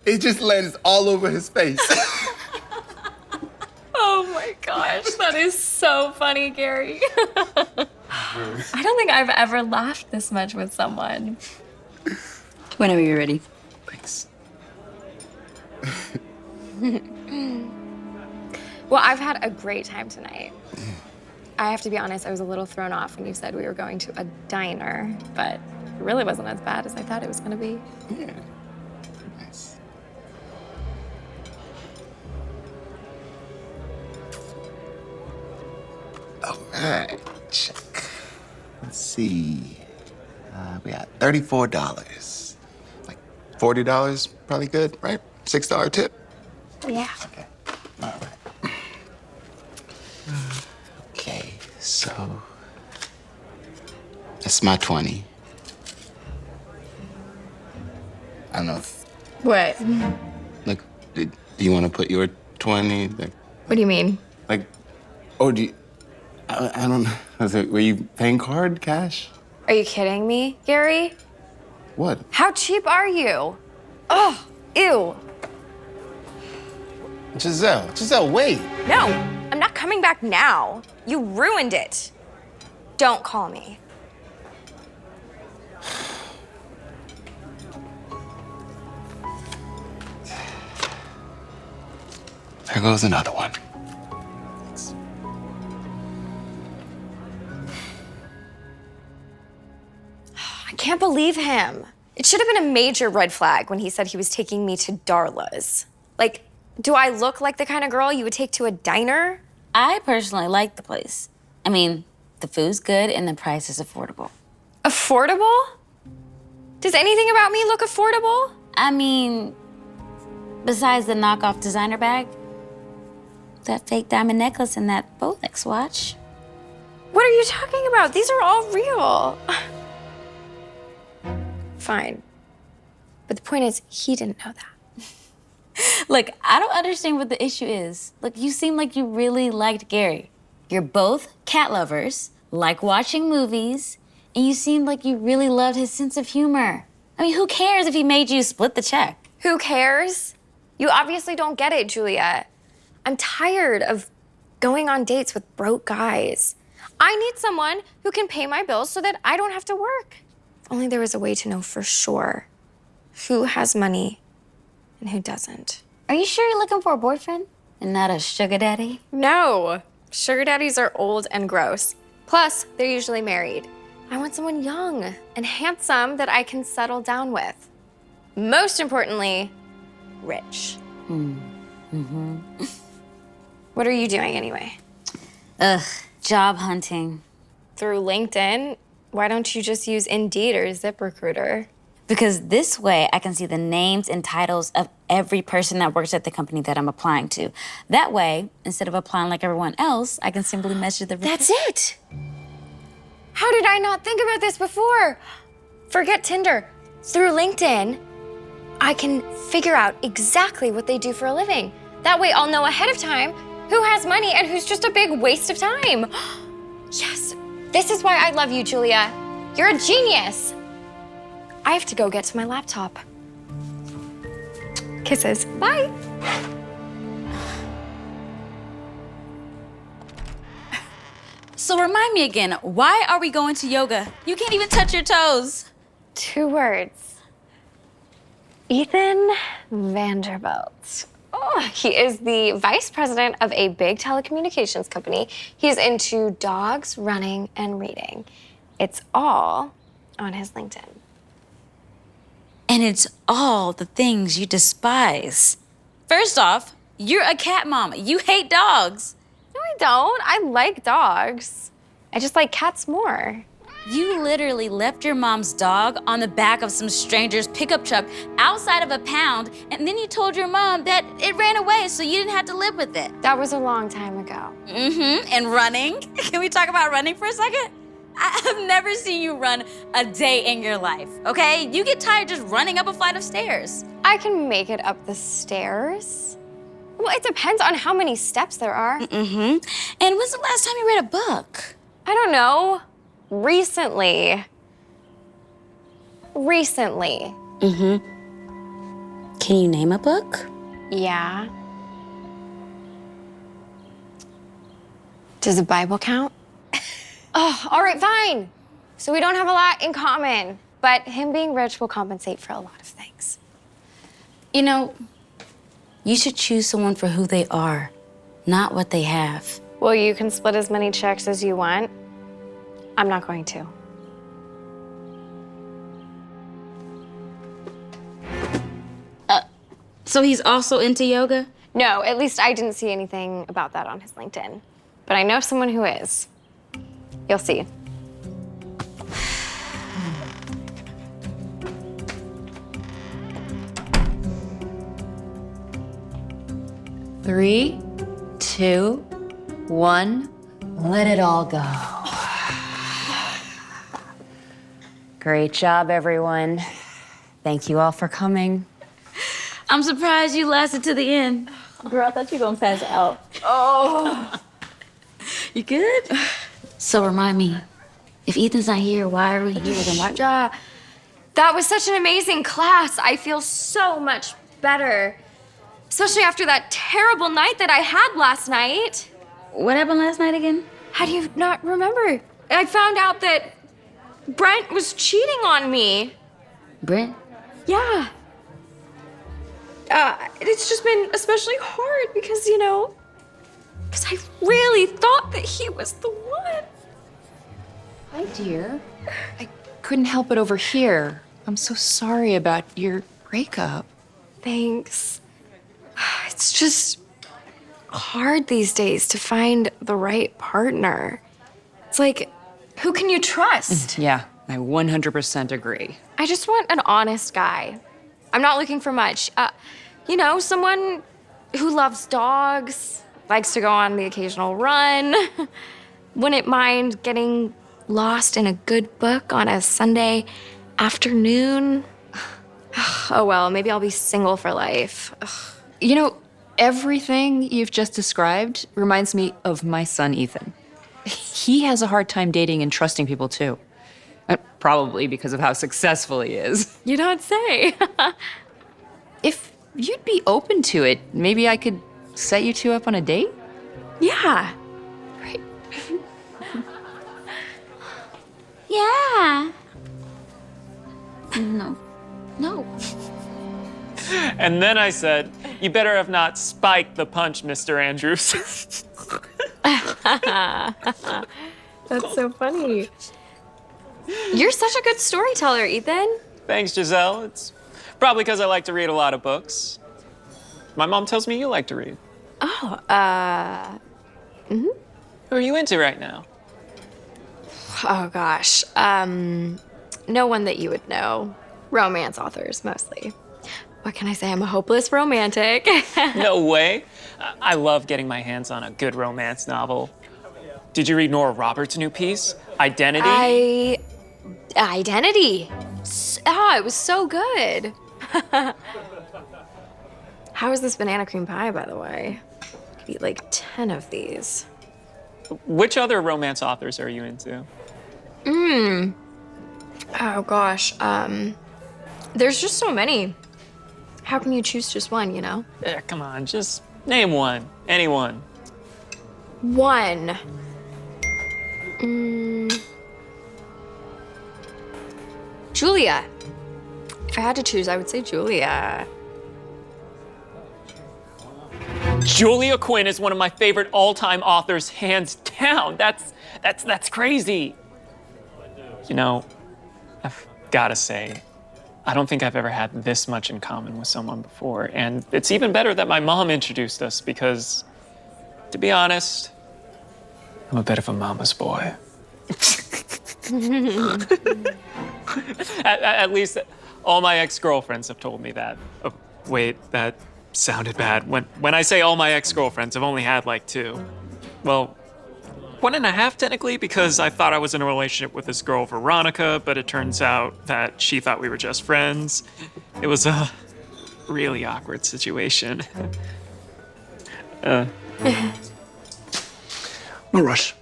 It just lands all over his face. Oh my gosh, that is so funny, Gary. I don't think I've ever laughed this much with someone. Whenever you're ready. Thanks. Well, I've had a great time tonight. I have to be honest, I was a little thrown off when you said we were going to a diner, but it really wasn't as bad as I thought it was gonna be. Yeah. Nice. All right, check. Let's see. We got $34. Like $40, probably good, right? $6 tip? Yeah. Okay. All right. Okay, so that's my 20. I don't know if, What? like, do you want to put your 20? Like, What do you mean? oh, do you, I don't know. Was it, were you paying card, cash? Are you kidding me, Gary? What? How cheap are you? Oh, ew. Giselle, wait. No, I'm not coming back now. You ruined it. Don't call me. There goes another one. I can't believe him. It should have been a major red flag when he said he was taking me to Darla's. Like, do I look like the kind of girl you would take to a diner? I personally like the place. I mean, the food's good and the price is affordable. Affordable? Does anything about me look affordable? I mean, besides the knockoff designer bag, that fake diamond necklace and that Rolex watch. What are you talking about? These are all real. Fine. But the point is, he didn't know that. Look, I don't understand what the issue is. Look, you seem like you really liked Gary. You're both cat lovers, like watching movies, and you seemed like you really loved his sense of humor. I mean, who cares if he made you split the check? Who cares? You obviously don't get it, Julia. I'm tired of going on dates with broke guys. I need someone who can pay my bills so that I don't have to work. If only there was a way to know for sure who has money and who doesn't. Are you sure you're looking for a boyfriend and not a sugar daddy? No, sugar daddies are old and gross. Plus, they're usually married. I want someone young and handsome that I can settle down with. Most importantly, rich. What are you doing anyway? Ugh, job hunting. Through LinkedIn? Why don't you just use Indeed or ZipRecruiter? Because this way I can see the names and titles of every person that works at the company that I'm applying to. That way, instead of applying like everyone else, I can simply message the That's it! How did I not think about this before? Forget Tinder. Through LinkedIn, I can figure out exactly what they do for a living. That way I'll know ahead of time who has money and who's just a big waste of time. Yes, this is why I love you, Julia. You're a genius. I have to go get to my laptop. Kisses. Bye. So remind me again, why are we going to yoga? You can't even touch your toes. 2 words. Ethan Vanderbilt. Oh, he is the vice president of a big telecommunications company. He's into dogs, running, and reading. It's all on his LinkedIn. And it's all the things you despise. First off, you're a cat mom. You hate dogs. No, I don't. I like dogs. I just like cats more. You literally left your mom's dog on the back of some stranger's pickup truck outside of a pound, and then you told your mom that it ran away so you didn't have to live with it. That was a long time ago. And running? Can we talk about running for a second? I've never seen you run a day in your life, okay? You get tired just running up a flight of stairs. I can make it up the stairs. Well, it depends on how many steps there are. And when's the last time you read a book? I don't know. Recently. Can Can you name a book? Yeah. Does the Bible count? Oh, all right, fine. So we don't have a lot in common, but him being rich will compensate for a lot of things. You know, you should choose someone for who they are, not what they have. Well, you can split as many checks as you want. I'm not going to. So he's also into yoga? No, at least I didn't see anything about that on his LinkedIn. But I know someone who is. You'll see. Three, two, one. Let it all go. Great job, everyone. Thank you all for coming. I'm surprised you lasted to the end. Girl, I thought you were gonna pass out. Oh. You good? So remind me, if Ethan's not here, why are we here? Then why? That was such an amazing class. I feel so much better. Especially after that terrible night that I had last night. What happened last night again? How do you not remember? I found out that Brent was cheating on me. Brent? Yeah. It's just been especially hard because, because I really thought that he was the one. Hi, dear. I couldn't help but overhear. I'm so sorry about your breakup. Thanks. It's just hard these days to find the right partner. It's like, who can you trust? Yeah, I 100% agree. I just want an honest guy. I'm not looking for much. Someone who loves dogs, likes to go on the occasional run, wouldn't mind getting lost in a good book on a Sunday afternoon. Oh well, maybe I'll be single for life. You know, everything you've just described reminds me of my son, Ethan. He has a hard time dating and trusting people, too. Probably because of how successful he is. You don't say. If you'd be open to it, maybe I could set you two up on a date? Yeah. Right. Yeah. No. And then I said, you better have not spiked the punch, Mr. Andrews. That's so funny. You're such a good storyteller, Ethan. Thanks, Giselle. It's probably because I like to read a lot of books. My mom tells me you like to read. Oh, Who are you into right now? Oh gosh. No one that you would know. Romance authors, mostly. What can I say? I'm a hopeless romantic. No way. I love getting my hands on a good romance novel. Did you read Nora Roberts' new piece, Identity? Identity. It was so good. How is this banana cream pie, by the way? I could eat like 10 of these. Which other romance authors are you into? Oh gosh. There's just so many. How can you choose just one, Come on, just name one. Anyone. One. Julia. If I had to choose, I would say Julia. Julia Quinn is one of my favorite all-time authors, hands down. That's crazy. I've got to say, I don't think I've ever had this much in common with someone before. And it's even better that my mom introduced us because, to be honest, I'm a bit of a mama's boy. At least all my ex-girlfriends have told me that. Oh, wait, that sounded bad. When I say all my ex-girlfriends, I've only had like 2. Well, 1.5 technically, because I thought I was in a relationship with this girl, Veronica, but it turns out that she thought we were just friends. It was a really awkward situation. No rush.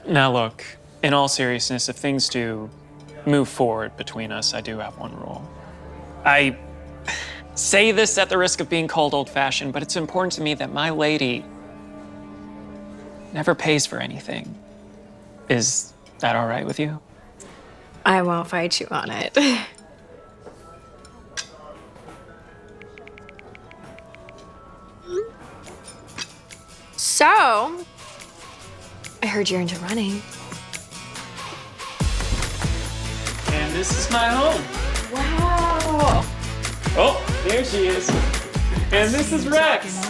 Now look, in all seriousness, if things do move forward between us, I do have one rule. I say this at the risk of being called old-fashioned, but it's important to me that my lady never pays for anything. Is that all right with you? I won't fight you on it. So, I heard you're into running. And this is my home. Wow. Oh, there she is. And this is Rex.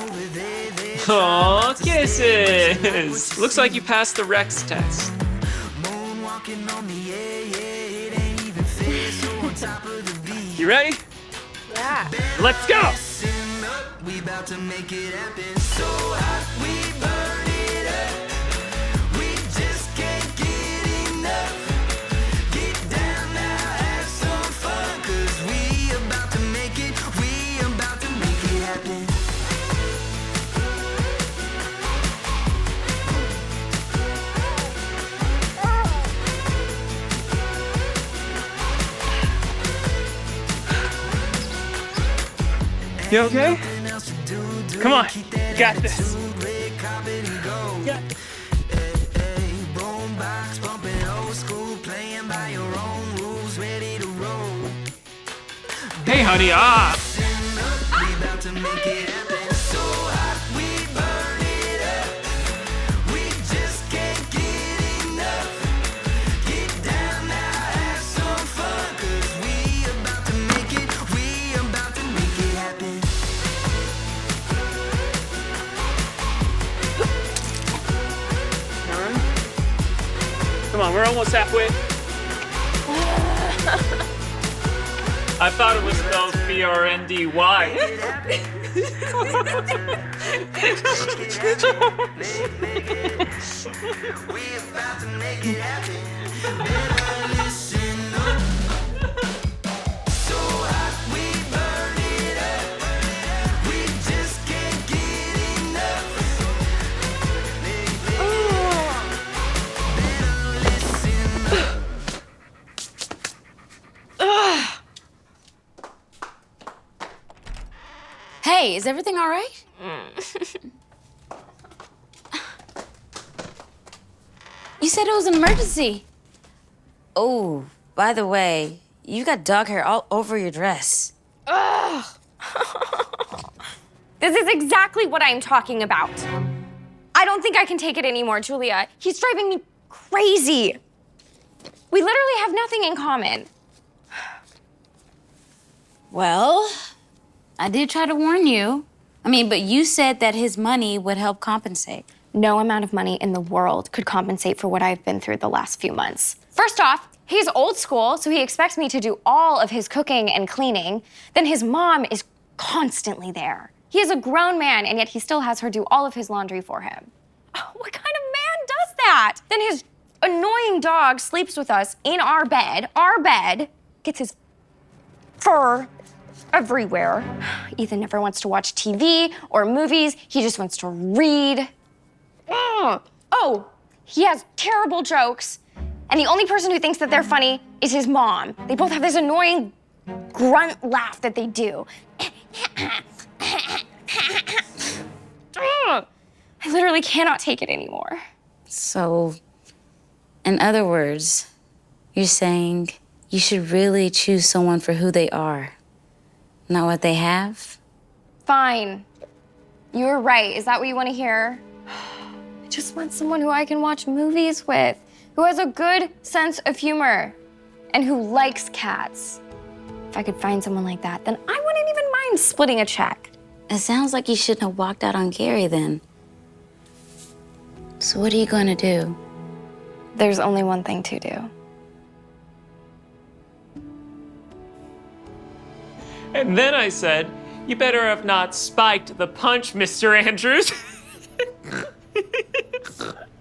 Aw, kisses. Looks like you passed the Rex test. You ready? Yeah. Let's go. We about to make it happen so hot we burn it up. We just can't get enough. Get down now, have some fun, 'cause we about to make it happen. You okay? Come on, you got this. Yeah. Hey, honey, Come on, we're almost halfway. I thought it was spelled B-R-N-D-Y. Hey, is everything all right? You said it was an emergency. Oh, by the way, you got dog hair all over your dress. Ugh. This is exactly what I'm talking about. I don't think I can take it anymore, Julia. He's driving me crazy. We literally have nothing in common. Well, I did try to warn you. But you said that his money would help compensate. No amount of money in the world could compensate for what I've been through the last few months. First off, he's old school, so he expects me to do all of his cooking and cleaning. Then his mom is constantly there. He is a grown man, and yet he still has her do all of his laundry for him. What kind of man does that? Then his annoying dog sleeps with us in our bed, gets his fur everywhere. Ethan never wants to watch TV or movies. He just wants to read. Oh, he has terrible jokes. And the only person who thinks that they're funny is his mom. They both have this annoying grunt laugh that they do. I literally cannot take it anymore. So, in other words, you're saying you should really choose someone for who they are, not what they have? Fine. You were right. Is that what you want to hear? I just want someone who I can watch movies with, who has a good sense of humor, and who likes cats. If I could find someone like that, then I wouldn't even mind splitting a check. It sounds like you shouldn't have walked out on Gary then. So what are you gonna do? There's only one thing to do. And then I said, you better have not spiked the punch, Mr. Andrews.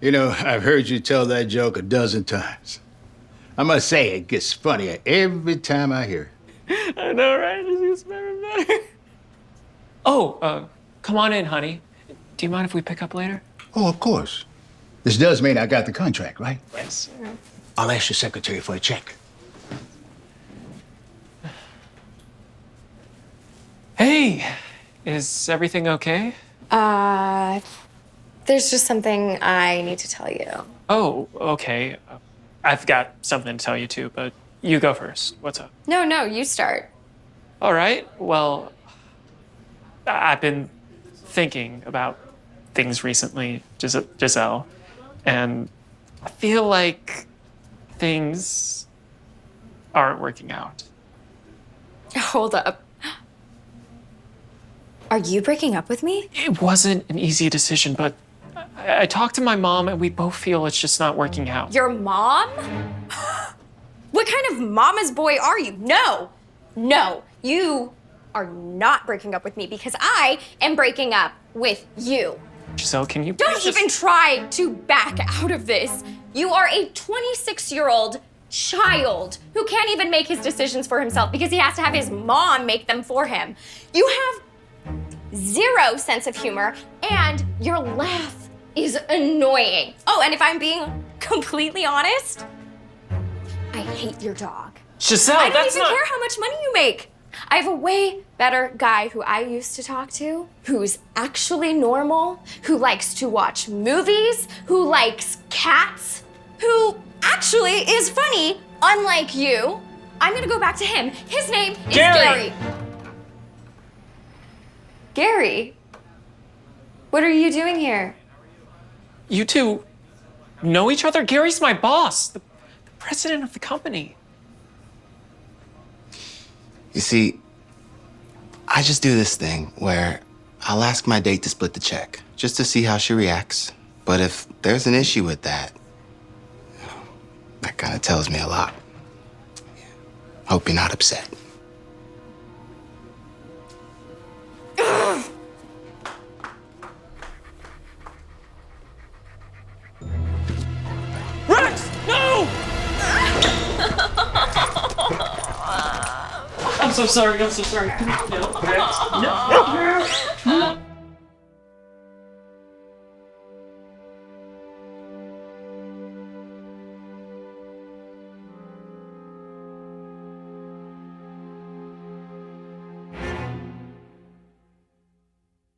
You know, I've heard you tell that joke a dozen times. I must say, it gets funnier every time I hear it. I know, right? It just gets better and better. Oh, come on in, honey. Do you mind if we pick up later? Oh, of course. This does mean I got the contract, right? Yes. I'll ask your secretary for a check. Hey, is everything okay? There's just something I need to tell you. Oh, okay. I've got something to tell you too, but you go first. What's up? No, you start. All right. Well, I've been thinking about things recently, Giselle, and I feel like things aren't working out. Hold up. Are you breaking up with me? It wasn't an easy decision, but I talked to my mom and we both feel it's just not working out. Your mom? What kind of mama's boy are you? No, you are not breaking up with me because I am breaking up with you. Giselle, can you Don't please just- even try to back out of this. You are a 26-year-old child who can't even make his decisions for himself because he has to have his mom make them for him. You have zero sense of humor and your laugh is annoying. Oh, and if I'm being completely honest, I hate your dog. Giselle, I don't that's even not- care how much money you make. I have a way better guy who I used to talk to, who's actually normal, who likes to watch movies, who likes cats, who actually is funny, unlike you. I'm gonna go back to him. His name is Gary. Gary? What are you doing here? You two know each other? Gary's my boss, the president of the company. You see, I just do this thing where I'll ask my date to split the check just to see how she reacts. But if there's an issue with that, that kind of tells me a lot. Hope you're not upset. Rex, no! I'm so sorry. No, Rex, no.